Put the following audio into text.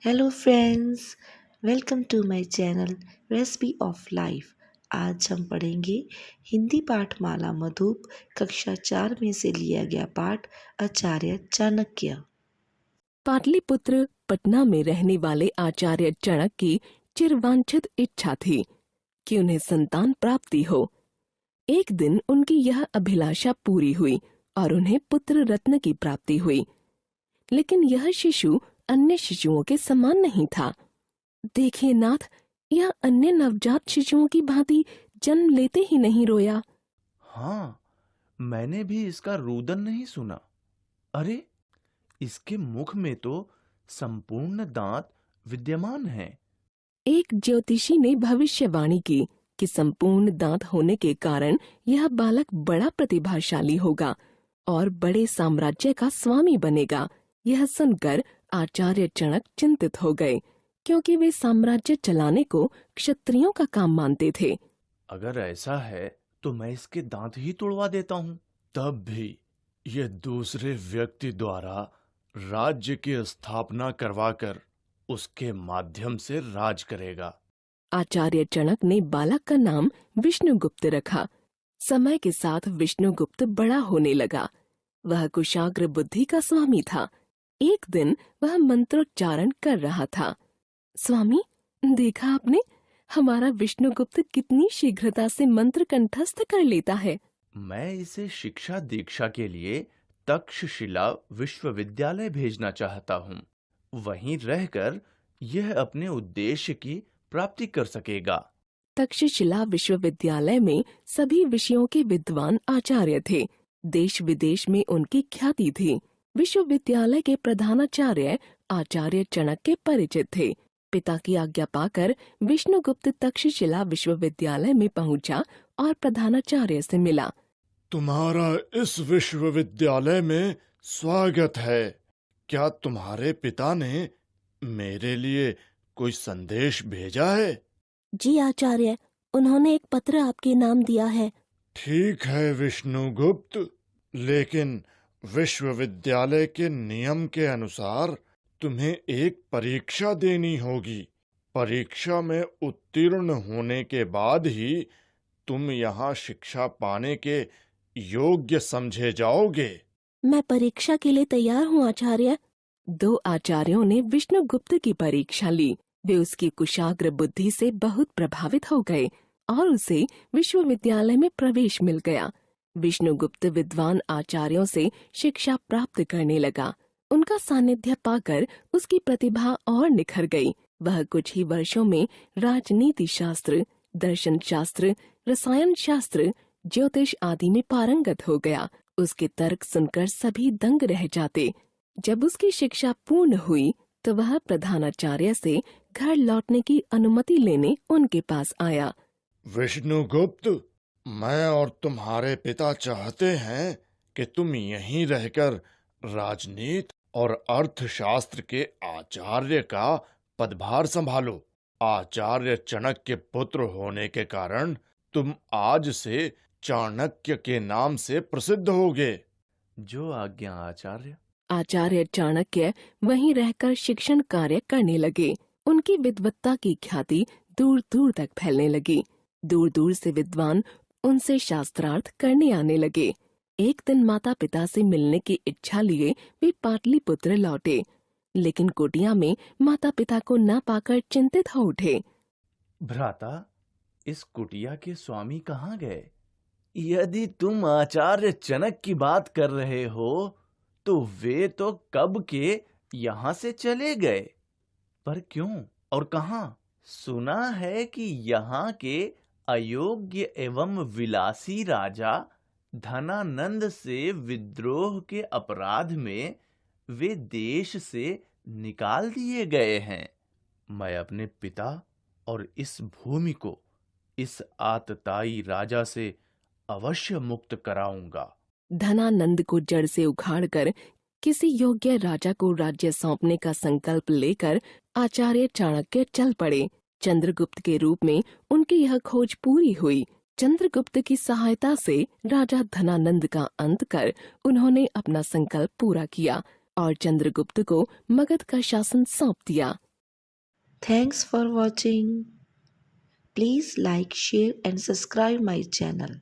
Hello friends, welcome to my channel recipe of life. आज हम पढ़ेंगे हिंदी पाठमाला मधुप कक्षा 4 में से लिया गया पाठ आचार्य चाणक्य। पाटलिपुत्र पटना में रहने वाले आचार्य चाणक्य की चिरवांछित इच्छा थी कि उन्हें संतान प्राप्ति हो। एक दिन उनकी यह अभिलाषा पूरी हुई और उन्हें पुत्र रत्न की प्राप्ति हुई। लेकिन यह शिशु अन्य शिशुओं के समान नहीं था। देखिए नाथ, यह अन्य नवजात शिशुओं की भांति जन्म लेते ही नहीं रोया। हाँ, मैंने भी इसका रुदन नहीं सुना। अरे, इसके मुख में तो संपूर्ण दांत विद्यमान हैं। एक ज्योतिषी ने भविष्यवाणी की कि संपूर्ण दांत होने के कारण यह बालक बड़ा प्रतिभाशाली होगा और बड़े साम्राज्य का स्वामी बनेगा। यह सुनकर आचार्य चाणक्य चिंतित हो गए, क्योंकि वे साम्राज्य चलाने को क्षत्रियों का काम मानते थे। अगर ऐसा है तो मैं इसके दांत ही तुड़वा देता हूँ। तब भी यह दूसरे व्यक्ति द्वारा राज्य की स्थापना करवाकर उसके माध्यम से राज करेगा। आचार्य चाणक्य ने बालक का नाम विष्णुगुप्त रखा। समय के साथ विष्णुगुप्त बड़ा होने लगा। वह कुशाग्र बुद्धि का स्वामी था। एक दिन वह मंत्रोच्चारण कर रहा था। स्वामी, देखा आपने, हमारा विष्णुगुप्त कितनी शीघ्रता से मंत्र कंठस्थ कर लेता है। मैं इसे शिक्षा दीक्षा के लिए तक्षशिला विश्वविद्यालय भेजना चाहता हूँ। वहीं रहकर यह अपने उद्देश्य की प्राप्ति कर सकेगा। तक्षशिला विश्वविद्यालय में सभी विषयों के विद्वान आचार्य थे। देश विदेश में उनकी ख्याति थी। विश्वविद्यालय के प्रधानाचार्य आचार्य चाणक्य परिचित थे। पिता की आज्ञा पाकर विष्णुगुप्त तक्षशिला विश्वविद्यालय में पहुंचा और प्रधानाचार्य से मिला। तुम्हारा इस विश्वविद्यालय में स्वागत है। क्या तुम्हारे पिता ने मेरे लिए कोई संदेश भेजा है? जी आचार्य, उन्होंने एक पत्र आपके नाम दिया है। ठीक है विष्णुगुप्त, लेकिन विश्वविद्यालय के नियम के अनुसार तुम्हें एक परीक्षा देनी होगी। परीक्षा में उत्तीर्ण होने के बाद ही तुम यहाँ शिक्षा पाने के योग्य समझे जाओगे। मैं परीक्षा के लिए तैयार हूँ आचार्य। दो आचार्यों ने विष्णुगुप्त की परीक्षा ली। वे उसकी कुशाग्र बुद्धि से बहुत प्रभावित हो गए और उसे विश्वविद्यालय में प्रवेश मिल गया। विष्णुगुप्त विद्वान आचार्यों से शिक्षा प्राप्त करने लगा। उनका सानिध्य पाकर उसकी प्रतिभा और निखर गई। वह कुछ ही वर्षों में राजनीति शास्त्र, दर्शन शास्त्र, रसायन शास्त्र, ज्योतिष आदि में पारंगत हो गया। उसके तर्क सुनकर सभी दंग रह जाते। जब उसकी शिक्षा पूर्ण हुई तो वह प्रधानाचार्य से घर लौटने की अनुमति लेने उनके पास आया। विष्णुगुप्त, मैं और तुम्हारे पिता चाहते हैं कि तुम यहीं रहकर राजनीति और अर्थशास्त्र के आचार्य का पदभार संभालो। आचार्य चाणक्य के पुत्र होने के कारण तुम आज से चाणक्य के नाम से प्रसिद्ध होगे। जो आज्ञा आचार्य। आचार्य चाणक्य वहीं रहकर शिक्षण कार्य करने लगे। उनकी विद्वत्ता की ख्याति दूर दूर तक फैलने लगी। दूर दूर से विद्वान उनसे शास्त्रार्थ करने आने लगे। एक दिन माता पिता से मिलने की इच्छा लिए वे पाटलिपुत्र लौटे, लेकिन कुटिया में माता पिता को न पाकर चिंतित हो उठे। भ्राता, इस कुटिया के स्वामी कहाँ गए? यदि तुम आचार्य चाणक्य की बात कर रहे हो तो वे तो कब के यहाँ से चले गए। पर क्यों और कहाँ? सुना है कि यहाँ के अयोग्य एवं विलासी राजा धनानंद से विद्रोह के अपराध में वे देश से निकाल दिए गए हैं। मैं अपने पिता और इस भूमि को इस आतताई राजा से अवश्य मुक्त कराऊंगा। धनानंद को जड़ से उखाड़कर किसी योग्य राजा को राज्य सौंपने का संकल्प लेकर आचार्य चाणक्य चल पड़े। चंद्रगुप्त के रूप में उनकी यह खोज पूरी हुई। चंद्रगुप्त की सहायता से राजा धनानंद का अंत कर उन्होंने अपना संकल्प पूरा किया और चंद्रगुप्त को मगध का शासन सौंप दिया। Thanks for watching. Please like, share and subscribe my channel.